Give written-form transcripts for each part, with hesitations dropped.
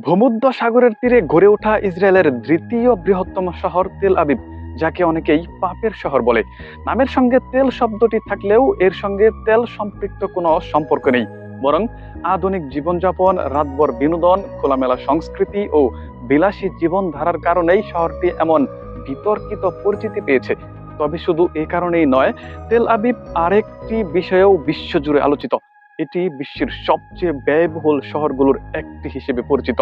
ভূমধ্য সাগরের তীরে গড়ে ওঠা ইসরায়েলের দ্বিতীয় বৃহত্তম শহর তেল আবিব, যাকে অনেকেই পাপের শহর বলে। নামের সঙ্গে তেল শব্দটি থাকলেও এর সঙ্গে তেল সম্পৃক্ত কোনো সম্পর্ক নেই, বরং আধুনিক জীবনযাপন, রাতভর বিনোদন, খোলামেলা সংস্কৃতি ও বিলাসী জীবনধারার কারণেই শহরটি এমন বিতর্কিত পরিচিতি পেয়েছে। তবে শুধু এ কারণেই নয়, তেল আবিব আরেকটি বিষয়েও বিশ্বজুড়ে আলোচিত। এটি বিশ্বের সবচেয়ে ব্যয়বহুল শহরগুলোর একটি হিসেবে পরিচিত।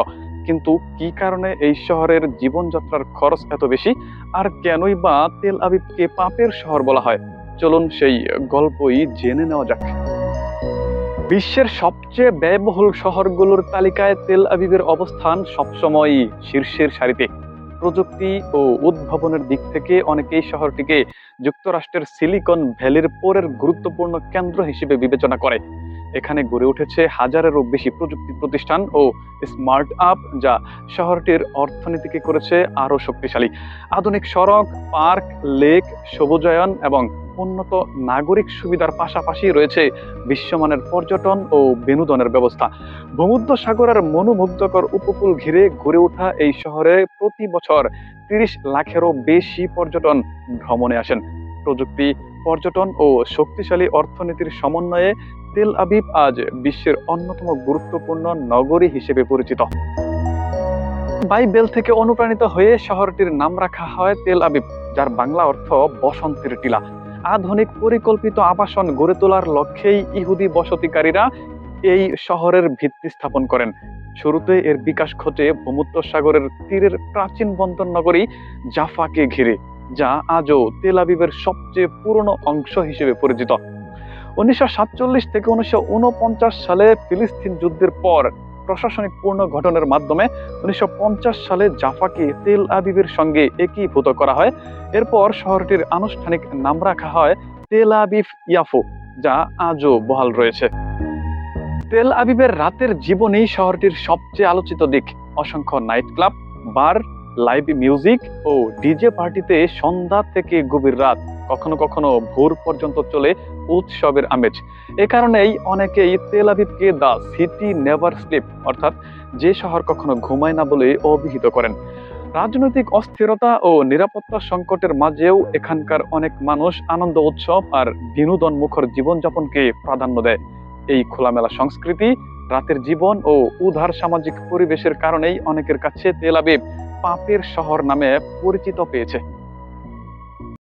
কিন্তু কি কারণে এই শহরের জীবনযাত্রার খরচ এত বেশি, আর কেনই বা তেল আবিবকে পাপের শহর বলা হয়, চলুন সেই গল্পই জেনে নেওয়া যাক। বিশ্বের সবচেয়ে ব্যয়বহুল শহরগুলোর তালিকায় তেল আবিবের অবস্থান সবসময়ই শীর্ষের সারিতে। প্রযুক্তি ও উদ্ভাবনের দিক থেকে অনেকেই শহরটিকে যুক্তরাষ্ট্রের সিলিকন ভ্যালির পরের গুরুত্বপূর্ণ কেন্দ্র হিসেবে বিবেচনা করে। এখানে গড়ে উঠেছে হাজারেরও বেশি প্রযুক্তি প্রতিষ্ঠান ও স্মার্ট আপ, যা শহরটির অর্থনীতিকে করেছে আরো শক্তিশালী। আধুনিক সড়ক, পার্ক, লেক, সবুজায়ন এবং উন্নত নাগরিক সুবিধার পাশাপাশি রয়েছে বিশ্বমানের পর্যটন ও বিনোদনের ব্যবস্থা। ভূমধ্য সাগরের মনোমুগ্ধকর উপকূল ঘিরে গড়ে ওঠা এই শহরে প্রতি বছর 30 লাখেরও বেশি পর্যটন ভ্রমণে আসেন। প্রযুক্তি, পর্যটন ও শক্তিশালী অর্থনীতির সমন্বয়ে তেল আবিব আজ বিশ্বের অন্যতম গুরুত্বপূর্ণ নগরী হিসেবে পরিচিত। বাইবেল থেকে অনুপ্রাণিত হয়ে শহরটির নাম রাখা হয় তেল আবিব, যার বাংলা অর্থ বসন্তের টিলা। আধুনিক পরিকল্পিত আবাসন গড়ে তোলার লক্ষ্যেই ইহুদি বসতিকারীরা এই শহরের ভিত্তি স্থাপন করেন। শুরুতে এর বিকাশ ঘটে ভূমধ্য সাগরের তীরের প্রাচীন বন্দর নগরী জাফাকে ঘিরে, যা আজও তেল আবিবের সবচেয়ে পুরনো অংশ হিসেবে পরিচিত। 1947 থেকে 1949 সালে ফিলিস্তিন যুদ্ধের পর প্রশাসনিক পুনর্গঠনের মাধ্যমে 1950 সালে জাফাকে তেল আবিবের সঙ্গে একীভূত করা হয়। এরপর শহরটির আনুষ্ঠানিক নাম রাখা হয় তেল আবিব ইয়াফো, যা আজও বহাল রয়েছে। তেল আবিবের রাতের জীবনেই শহরটির সবচেয়ে আলোচিত দিক। অসংখ্য নাইট ক্লাব, বার, লাইভ মিউজিক ও ডিজে পার্টিতে সন্ধ্যা থেকে গভীর রাত, কখনো কখনো ভোর পর্যন্ত চলে উৎসবের আমেজ। এ কারণেই অনেকেই তেল আবিবকে দ্য সিটি নেভার স্লিপ, অর্থাৎ যে শহর কখনো ঘুমায় না বলে অভিহিত করেন। রাজনৈতিক অস্থিরতা ও নিরাপত্তা সংকটের মাঝেও এখানকার অনেক মানুষ আনন্দ উৎসব আর বিনোদন মুখর জীবনযাপনকে প্রাধান্য দেয়। এই খোলামেলা সংস্কৃতি, রাতের জীবন ও উদার সামাজিক পরিবেশের কারণেই অনেকের কাছে তেল আবিব পাপের শহর নামে পরিচিত পেয়েছে।